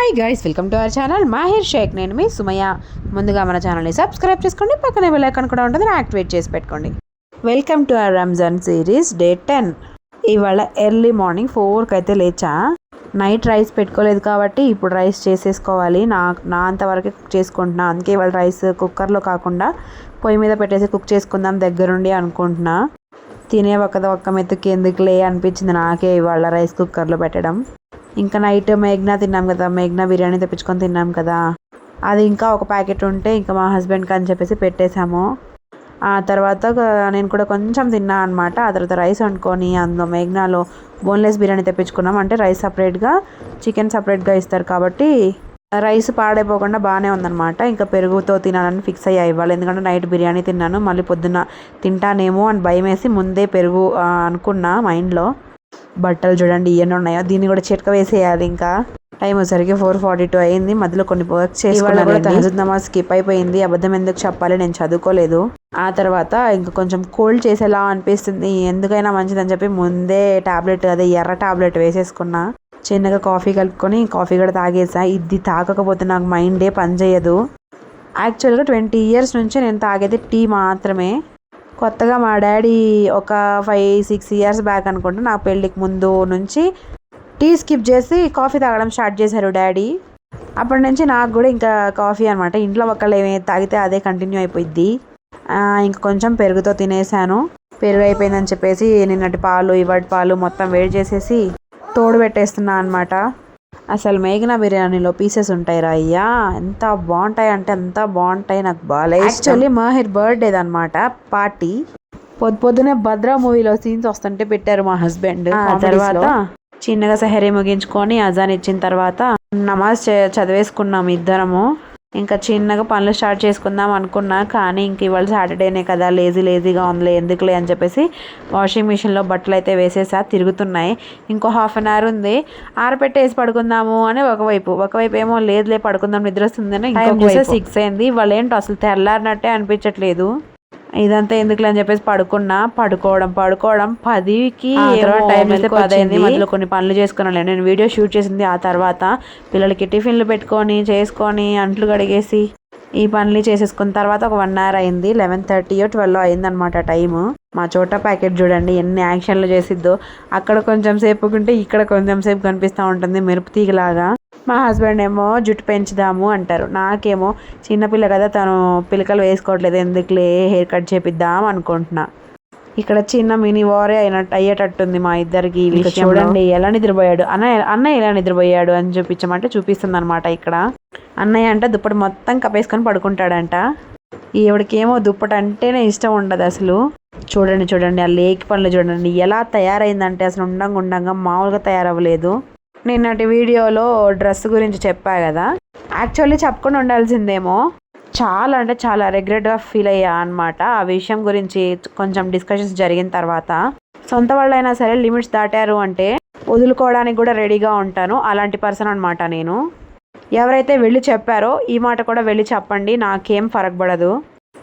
Hi guys, welcome to our channel Mahir Shaikh. నేను మీ Sumayya. ముందుగా మన ఛానల్ని సబ్స్క్రైబ్ చేసుకోండి, పక్కనే బెల్ ఐకాన్ కూడా ఉంటుంది, యాక్టివేట్ చేసి పెట్టుకోండి. Welcome to hour Ramzan series day 10. ఇవాళ ఎర్లీ మార్నింగ్ 4కి అయితే లేచా. నైట్ రైస్ పెట్టుకోలేదు కాబట్టి ఇప్పుడు రైస్ చేసేసుకోవాలి. నా అంతవరకు కుక్ చేసుకుంటున్నా. అందుకే ఇవాళ రైస్ కుక్కర్లో కాకుండా పొయ్యి మీద పెట్టేసి కుక్ చేసుకుందాం దగ్గరుండి అనుకుంటున్నా. తినే ఒక్క మెతుకి ఎందుకులే అనిపించింది నాకే ఇవాళ రైస్ కుక్కర్లో పెట్టడం. ఇంకా నైట్ మేఘ్నా తిన్నాం కదా, మేఘ్నా బిర్యానీ తెప్పించుకొని తిన్నాం కదా, అది ఇంకా ఒక ప్యాకెట్ ఉంటే ఇంకా మా హస్బెండ్కి అని చెప్పేసి పెట్టేశాము. ఆ తర్వాత నేను కూడా కొంచెం తిన్నా అనమాట. ఆ తర్వాత రైస్ వండుకొని అందులో మేఘ్నాలో బోన్లెస్ బిర్యానీ తెప్పించుకున్నాం. అంటే రైస్ సపరేట్గా, చికెన్ సపరేట్గా ఇస్తారు కాబట్టి రైస్ పాడైపోకుండా బాగానే ఉందన్నమాట. ఇంకా పెరుగుతో తినాలని ఫిక్స్ అయ్యా ఇవ్వాలి, ఎందుకంటే నైట్ బిర్యానీ తిన్నాను, మళ్ళీ పొద్దున్న తింటానేమో అని భయం వేసి ముందే పెరుగు అనుకున్నా మైండ్లో. బట్టలు చూడండి ఇవన్నీ ఉన్నాయో, దీన్ని కూడా చిట్క వేసేయాలి. ఇంకా టైం వచ్చరికి 4:42 అయింది. మధ్యలో కొన్ని వర్క్ చేసుకున్నాను. తహజుద్ నమాజ్ స్కిప్ అయిపోయింది. అబద్ధం ఎందుకు చెప్పాలి, నేను చదువుకోలేదు. ఆ తర్వాత ఇంకా కొంచెం కోల్డ్ చేసేలా అనిపిస్తుంది, ఎందుకైనా మంచిదని చెప్పి ముందే టాబ్లెట్, అదే ఎర్ర టాబ్లెట్ వేసేసుకున్నా. చిన్నగా కాఫీ కలుపుకొని కాఫీ కూడా తాగేసా. ఇది తాగకపోతే నాకు మైండే పనిచేయదు. యాక్చువల్గా 20 years నుంచి నేను తాగేది టీ మాత్రమే. కొత్తగా మా డాడీ ఒక 5-6 years బ్యాక్ అనుకుంటా, నా పెళ్ళికి ముందు నుంచి టీ స్కిప్ చేసి కాఫీ తాగడం స్టార్ట్ చేశారు డాడీ. అప్పటి నుంచి నాకు కూడా ఇంకా కాఫీ అనమాట. ఇంట్లో ఒకళ్ళు ఏమైనా తాగితే అదే కంటిన్యూ అయిపోయింది. ఇంకా కొంచెం పెరుగుతో తినేసాను. పెరుగు అయిపోయిందని చెప్పేసి నిన్నటి పాలు ఇవాటి పాలు మొత్తం వేడి చేసేసి తోడు పెట్టేస్తున్నా అనమాట. అసలు మేఘనా బిర్యానీలో పీసెస్ ఉంటాయి రా అయ్యా, ఎంత బాగుంటాయి అంటే అంత బాగుంటాయి. నాకు బాగా యాక్చువల్లీ మాహిర్ బర్త్డేది అనమాట పార్టీ. పొద్దునే భద్రా మూవీలో సీన్స్ వస్తుంటే పెట్టారు మా హస్బెండ్. తర్వాత చిన్నగా సెహరీ ముగించుకొని అజాన్ ఇచ్చిన తర్వాత నమాజ్ చదివేసుకున్నాం ఇద్దరము. ఇంకా చిన్నగా పనులు స్టార్ట్ చేసుకుందాం అనుకున్నా, కానీ ఇంక ఇవాళ సాటర్డేనే కదా, లేజీగా ఉందిలే ఎందుకులే అని చెప్పేసి వాషింగ్ మిషన్లో బట్టలు అయితే వేసేసా, తిరుగుతున్నాయి. ఇంకో 1/2 an hour ఉంది, ఆరపెట్టేసి పడుకుందాము అని ఒకవైపు ఏమో లేదులే పడుకుందాం నిద్ర వస్తుందని, ఇంకొక 6 అయింది. వాళ్ళు ఏంటో అసలు తెల్లారినట్టే అనిపించట్లేదు. ఇదంతా ఎందుకులే అని చెప్పేసి పడుకోవడం 10కి టైం అయితే 10 అయింది. మధ్యలో కొన్ని పనులు చేసుకున్నాను. నేను వీడియో షూట్ చేసింది ఆ తర్వాత పిల్లలకి టిఫిన్లు పెట్టుకొని చేసుకొని అంట్లు కడిగేసి ఈ పనులు చేసేసుకున్న తర్వాత ఒక 1 hour అయింది. 11:30 or 12 అయిందనమాట టైము. మా చోటా ప్యాకెట్ చూడండి ఎన్ని యాక్షన్లు చేసిద్దో. అక్కడ కొంచెం సేపుకుంటే ఇక్కడ కొంచెం సేపు కనిపిస్తూ ఉంటుంది మెరుపు తీగలాగా. మా హస్బెండ్ ఏమో జుట్టు పెంచుదాము అంటారు, నాకేమో చిన్నపిల్ల కదా, తను పిలకలు వేసుకోవట్లేదు, ఎందుకులే హెయిర్ కట్ చేపిద్దాం అనుకుంటున్నా. ఇక్కడ చిన్న మినీ వారే అయ్యేటట్టుంది మా ఇద్దరికి. చూడండి ఎలా నిద్రపోయాడు అన్నయ్య ఎలా నిద్రపోయాడు అని చూపిస్తుంది అనమాట. ఇక్కడ అన్నయ్య అంటే దుప్పటి మొత్తం కప్పేసుకొని పడుకుంటాడంట. ఈవిడికేమో దుప్పటి అంటేనే ఇష్టం ఉండదు అసలు. చూడండి ఆ లేకి పనులు చూడండి ఎలా తయారైందంటే అసలు ఉండంగా మామూలుగా తయారవ్వలేదు. నిన్నటి వీడియోలో డ్రెస్ గురించి చెప్పా కదా, యాక్చువల్లీ చెప్పకుండా ఉండాల్సిందేమో. చాలా అంటే చాలా రిగ్రెట్గా ఫీల్ అయ్యా అనమాట. ఆ విషయం గురించి కొంచెం డిస్కషన్స్ జరిగిన తర్వాత, సొంత వాళ్ళైనా సరే లిమిట్స్ దాటారు అంటే వదులుకోవడానికి కూడా రెడీగా ఉంటాను. అలాంటి పర్సన్ అనమాట నేను. ఎవరైతే వెళ్ళి చెప్పారో ఈ మాట కూడా వెళ్ళి చెప్పండి, నాకేం ఫరక్ పడదు.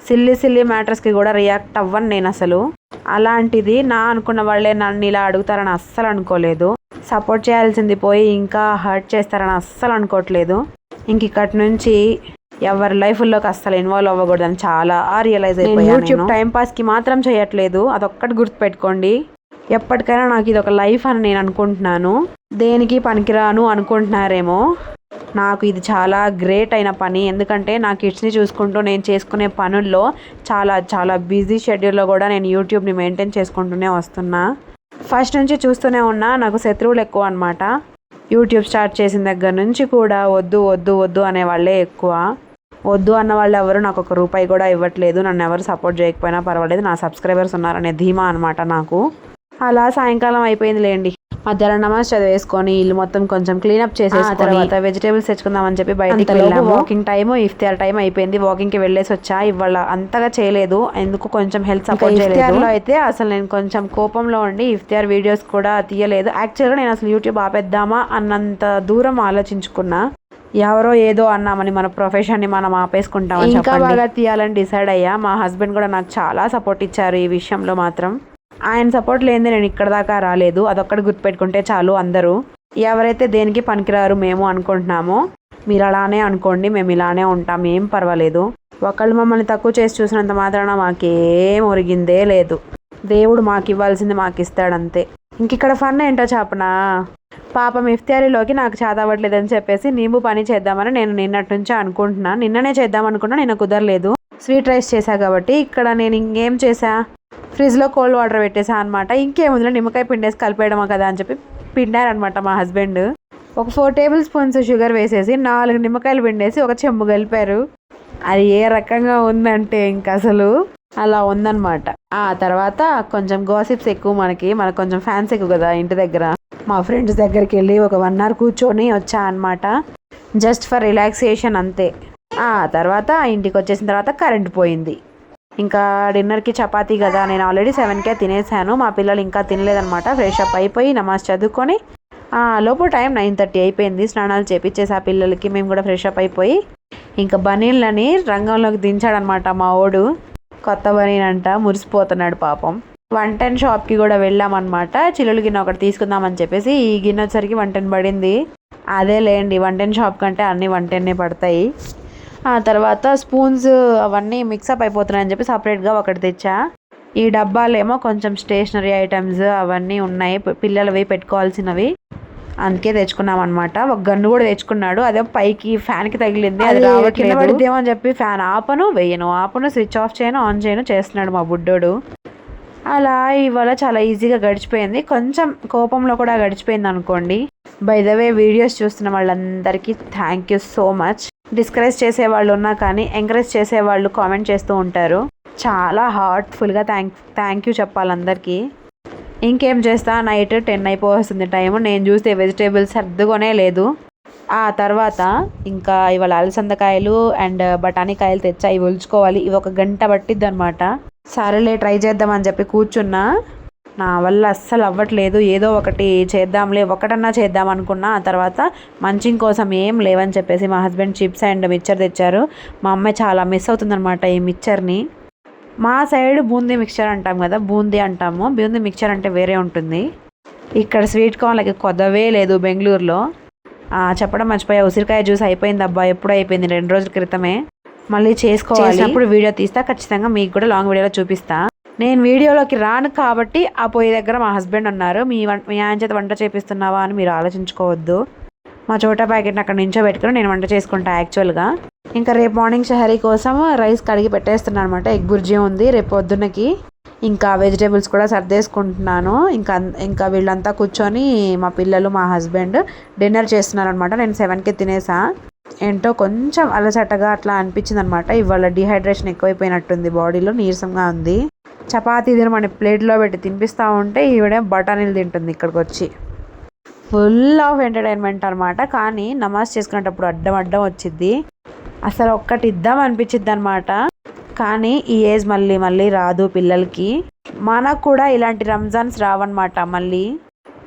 సిల్లీ మ్యాటర్స్కి కూడా రియాక్ట్ అవ్వను నేను అసలు. అలాంటిది నా అనుకున్న వాళ్ళే నన్ను ఇలా అడుగుతారని అస్సలు అనుకోలేదు. సపోర్ట్ చేయాల్సింది పోయి ఇంకా హర్ట్ చేస్తారని అస్సలు అనుకోవట్లేదు. ఇంక ఇక్కడి నుంచి ఎవరి లైఫ్లోకి అస్సలు ఇన్వాల్వ్ అవ్వకూడదని చాలా రియలైజ్ అయిపోయాను. యూట్యూబ్ టైంపాస్కి మాత్రం చేయట్లేదు, అదొక్కటి గుర్తుపెట్టుకోండి. ఎప్పటికైనా నాకు ఇది ఒక లైఫ్ అని నేను అనుకుంటున్నాను. దేనికి పనికిరాను అనుకుంటున్నారేమో, నాకు ఇది చాలా గ్రేట్ అయిన పని. ఎందుకంటే నా కిడ్స్ని చూసుకుంటూ నేను చేసుకునే పనుల్లో చాలా బిజీ షెడ్యూల్లో కూడా నేను యూట్యూబ్ని మెయింటైన్ చేసుకుంటూనే వస్తున్నా. ఫస్ట్ నుంచి చూస్తూనే ఉన్నా, నాకు శత్రువులు ఎక్కువ అనమాట. యూట్యూబ్ స్టార్ట్ చేసిన దగ్గర నుంచి కూడా వద్దు అనే వాళ్ళే ఎక్కువ. వద్దు అన్న వాళ్ళు ఎవరు నాకు ₹1 కూడా ఇవ్వట్లేదు. నన్ను ఎవరు సపోర్ట్ చేయకపోయినా పర్వాలేదు, నా సబ్స్క్రైబర్స్ ఉన్నారనే ధీమా అనమాట నాకు. అలా సాయంకాలం అయిపోయింది లేండి. మధ్యాహ్నం నమాజ్ చదివేసుకొని ఇల్లు మొత్తం కొంచెం క్లీనప్ చేసేసి తర్వాత వెజిటేబుల్స్ తెచ్చుకుందామని చెప్పి బయటికి వెళ్ళాము. వాకింగ్ టైము ఇఫ్తార్ టైం అయిపోయింది. వాకింగ్కి వెళ్ళేసి వచ్చా. ఇవాళ అంతగా చేయలేదు, ఎందుకు కొంచెం హెల్త్ సపోర్ట్ చేయలేదు. అయితే అసలు నేను కొంచెం కోపంలో ఉండి ఇఫ్తార్ వీడియోస్ కూడా తీయలేదు. యాక్చువల్గా నేను అసలు యూట్యూబ్ ఆపేద్దామా అన్నంత దూరం ఆలోచించుకున్నా. ఎవరో ఏదో అన్నామని మన ప్రొఫెషన్ని మనం ఆపేసుకుంటాం, ఇంకా బాగా తీయాలని డిసైడ్ అయ్యా. మా హస్బెండ్ కూడా నాకు చాలా సపోర్ట్ ఇచ్చారు ఈ విషయంలో మాత్రం. ఆయన సపోర్ట్ లేనిదే నేను ఇక్కడ దాకా రాలేదు, అదొక్కటి గుర్తుపెట్టుకుంటే చాలు అందరూ. ఎవరైతే దేనికి పనికిరారు మేము అనుకుంటున్నామో మీరు అలానే అనుకోండి, మేము ఇలానే ఉంటాం, ఏం పర్వాలేదు. ఒకళ్ళు మమ్మల్ని తక్కువ చేసి చూసినంత మాత్రాన మాకేం ఒరిగిందే లేదు. దేవుడు మాకు ఇవ్వాల్సింది మాకు ఇస్తాడంతే. ఇంక ఇక్కడ ఫన్ ఏంటో చెప్పనా, పాపం ఇఫ్తారీలోకి నాకు చేతవ్వట్లేదని చెప్పేసి నీంబు పని చేద్దామని నేను నిన్నటి నుంచి అనుకుంటున్నా. నిన్ననే చేద్దాం అనుకున్నా, నిన్న కుదరలేదు. స్వీట్ రైస్ చేశా కాబట్టి ఇక్కడ నేను ఇంకేం చేశా, ఫ్రిడ్జ్లో కోల్డ్ వాటర్ పెట్టేసా అనమాట. ఇంకేముందిలో నిమ్మకాయ పిండేసి కలిపేయడమా కదా అని చెప్పి పిండారనమాట మా హస్బెండ్. ఒక 4 టేబుల్ స్పూన్స్ షుగర్ వేసేసి 4 నిమ్మకాయలు పిండేసి ఒక చెంబు కలిపారు. అది ఏ రకంగా ఉందంటే ఇంక అసలు అలా ఉందన్నమాట. ఆ తర్వాత కొంచెం గాసిప్స్ ఎక్కువ, మనకు కొంచెం ఫ్యాన్స్ ఎక్కువ కదా ఇంటి దగ్గర. మా ఫ్రెండ్స్ దగ్గరికి వెళ్ళి ఒక 1 అవర్ కూర్చొని వచ్చా అనమాట, జస్ట్ ఫర్ రిలాక్సేషన్ అంతే. ఆ తర్వాత ఇంటికి వచ్చేసిన తర్వాత కరెంట్ పోయింది. ఇంకా డిన్నర్కి చపాతీ కదా, నేను ఆల్రెడీ 7కే తినేసాను. మా పిల్లలు ఇంకా తినలేదనమాట. ఫ్రెష్ అప్ అయిపోయి నమాజ్ చదువుకొని లోపు టైం 9:30 అయిపోయింది. స్నానాలు చేపించేసి ఆ పిల్లలకి మేము కూడా ఫ్రెష్ అప్ అయిపోయి ఇంకా బనీన్లని రంగంలోకి దించాడనమాట మా ఓడు. కొత్త బనీన్ అంట, మురిసిపోతున్నాడు పాపం. 110 షాప్కి కూడా వెళ్ళామన్నమాట. చిల్లులు గిన్నె ఒకటి తీసుకుందామని చెప్పేసి ఈ గిన్నె వచ్చరికి 110 పడింది. అదే లేండి, 110 షాప్ కంటే అన్నీ 110 పడతాయి. ఆ తర్వాత స్పూన్స్ అవన్నీ మిక్సప్ అయిపోతున్నాయని చెప్పి సపరేట్గా ఒకటి తెచ్చా. ఈ డబ్బాలేమో కొంచెం స్టేషనరీ ఐటమ్స్ అవన్నీ ఉన్నాయి, పిల్లలవి పెట్టుకోవాల్సినవి, అందుకే తెచ్చుకున్నాం అనమాట. ఒక గన్ను కూడా తెచ్చుకున్నాడు, అదే పైకి ఫ్యాన్కి తగిలింది, అది రావట్లేదేమో అని చెప్పి ఫ్యాన్ ఆపను స్విచ్ ఆఫ్ చేయను ఆన్ చేయను చేస్తున్నాడు మా బుడ్డోడు. అలా ఇవాళ చాలా ఈజీగా గడిచిపోయింది, కొంచెం కోపంలో కూడా గడిచిపోయింది అనుకోండి. బై ద వే వీడియోస్ చూస్తున్న వాళ్ళందరికీ thank you so much. Discourage చేసేవాళ్ళు ఉన్నా కానీ ఎంకరేజ్ చేసేవాళ్ళు కామెంట్ చేస్తూ ఉంటారు. చాలా హార్ట్ఫుల్గా థ్యాంక్ యూ చెప్పాలందరికీ. ఇంకేం చేస్తా, నైట్ 10 అయిపోతుంది టైం. నేను చూస్తే వెజిటేబుల్స్ సర్దుకొనే లేదు. ఆ తర్వాత ఇంకా ఇవాళ అలసందకాయలు అండ్ బఠానీకాయలు తెచ్చా, ఇవి ఒలుచుకోవాలి. ఇవి 1 గంట పట్టిద్ది అనమాట. సరేలే ట్రై చేద్దామని చెప్పి కూర్చున్నా, నా వల్ల అస్సలు అవ్వట్లేదు. ఏదో ఒకటి చేద్దాంలే, ఒకటన్నా చేద్దాం అనుకున్నా. ఆ తర్వాత మంచింగ్ కోసం ఏం లేవని చెప్పేసి మా హస్బెండ్ చిప్స్ అండ్ మిక్చర్ తెచ్చారు. మా అమ్మాయి చాలా మిస్ అవుతుందన్నమాట ఈ మిక్చర్ని. మా సైడ్ బూందీ మిక్చర్ అంటాం కదా, బూందీ అంటాము, బూందీ మిక్చర్ అంటే వేరే ఉంటుంది. ఇక్కడ స్వీట్ కార్న్లకి కొదవే లేదు బెంగళూరులో. చెప్పడం మర్చిపోయా, ఉసిరికాయ జ్యూస్ అయిపోయింది అబ్బా, ఎప్పుడు అయిపోయింది, 2 రోజుల క్రితమే. మళ్ళీ చేసినప్పుడు వీడియో తీస్తా, ఖచ్చితంగా మీకు కూడా లాంగ్ వీడియోలో చూపిస్తా. నేను వీడియోలోకి రాను కాబట్టి ఆ పొయ్యి దగ్గర మా హస్బెండ్ ఉన్నారు. మీ ఆయన చేత వంట చేపిస్తున్నావా అని మీరు ఆలోచించుకోవద్దు. మా చోటా ప్యాకెట్ని అక్కడ నుంచో పెట్టుకుని నేను వంట చేసుకుంటా యాక్చువల్గా. ఇంకా రేపు మార్నింగ్ షహరీ కోసం రైస్ కడిగి పెట్టేస్తున్నాను అనమాట. ఎగ్ బుర్జీ ఉంది రేపు పొద్దున్నకి. ఇంకా వెజిటేబుల్స్ కూడా సర్దేసుకుంటున్నాను. ఇంకా వీళ్ళంతా కూర్చొని మా పిల్లలు మా హస్బెండ్ డిన్నర్ చేస్తున్నారు అనమాట. నేను 7కే తినేసా. ఏంటో కొంచెం అలసటగా అట్లా అనిపించింది అనమాట. ఇవాళ డిహైడ్రేషన్ ఎక్కువైపోయినట్టుంది, బాడీలో నీరసంగా ఉంది. చపాతీ తినమని ప్లేట్లో పెట్టి తినిపిస్తూ ఉంటే ఈవిడే బఠానీలు తింటుంది ఇక్కడికి వచ్చి. ఫుల్ ఆఫ్ ఎంటర్టైన్మెంట్ అనమాట. కానీ నమాజ్ చేసుకునేటప్పుడు అడ్డం వచ్చింది, అసలు ఒక్కటి ఇద్దాం అనిపించిద్ది అనమాట. కానీ ఈ ఏజ్ మళ్ళీ రాదు పిల్లలకి. మనకు కూడా ఇలాంటి రంజాన్స్ రావన్నమాట. మళ్ళీ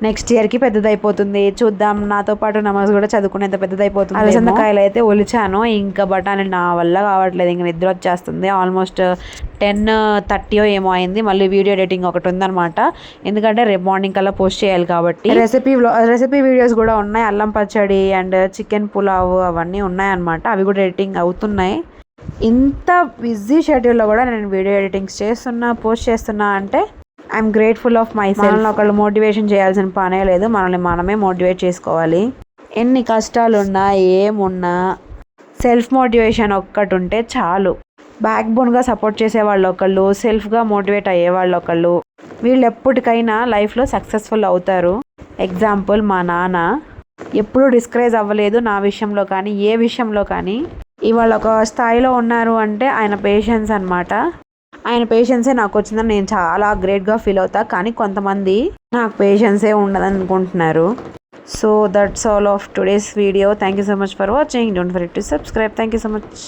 నెక్స్ట్ ఇయర్కి పెద్దదైపోతుంది, చూద్దాం. నాతో పాటు నమాజ్ కూడా చదువుకునేంత పెద్దదైపోతుంది. అలసందకాయలు అయితే ఒలిచాను, ఇంకా బఠానీ నా వల్ల కావట్లేదు, ఇంకా నిద్ర వచ్చేస్తుంది. ఆల్మోస్ట్ 10:30 ఏమో అయింది. మళ్ళీ వీడియో ఎడిటింగ్ ఒకటి ఉందన్నమాట, ఎందుకంటే రేపు మార్నింగ్ కల్లా పోస్ట్ చేయాలి కాబట్టి. రెసిపీ వీడియోస్ కూడా ఉన్నాయి, అల్లం పచ్చడి అండ్ చికెన్ పులావ్ అవన్నీ ఉన్నాయన్నమాట. అవి కూడా ఎడిటింగ్ అవుతున్నాయి. ఇంత బిజీ షెడ్యూల్లో కూడా నేను వీడియో ఎడిటింగ్స్ చేస్తున్నా, పోస్ట్ చేస్తున్నా అంటే I'm grateful of my self. మనల్ని ఒకళ్ళు మోటివేషన్ చేయాల్సిన పనే లేదు, మనల్ని మనమే మోటివేట్ చేసుకోవాలి. ఎన్ని కష్టాలున్నా ఏమున్నా సెల్ఫ్ మోటివేషన్ ఒక్కటి ఉంటే చాలు. బ్యాక్ బోన్గా సపోర్ట్ చేసేవాళ్ళు ఒకళ్ళు, సెల్ఫ్గా మోటివేట్ అయ్యేవాళ్ళు ఒకళ్ళు, వీళ్ళు ఎప్పటికైనా లైఫ్లో సక్సెస్ఫుల్ అవుతారు. ఎగ్జాంపుల్ మా నాన్న ఎప్పుడూ డిస్కరేజ్ అవ్వలేదు నా విషయంలో కానీ ఏ విషయంలో కానీ. ఇవాళ ఒక స్థాయిలో ఉన్నారు అంటే ఆయన పేషెన్స్ అనమాట. ఆయన పేషెన్సే నాకు వచ్చిందని నేను చాలా గ్రేట్గా ఫీల్ అవుతా. కానీ కొంతమంది నాకు పేషెన్సే ఉండదని అనుకుంటున్నారు. So that's all of today's video. Thank you so much for watching. Don't forget to subscribe. Thank you so much.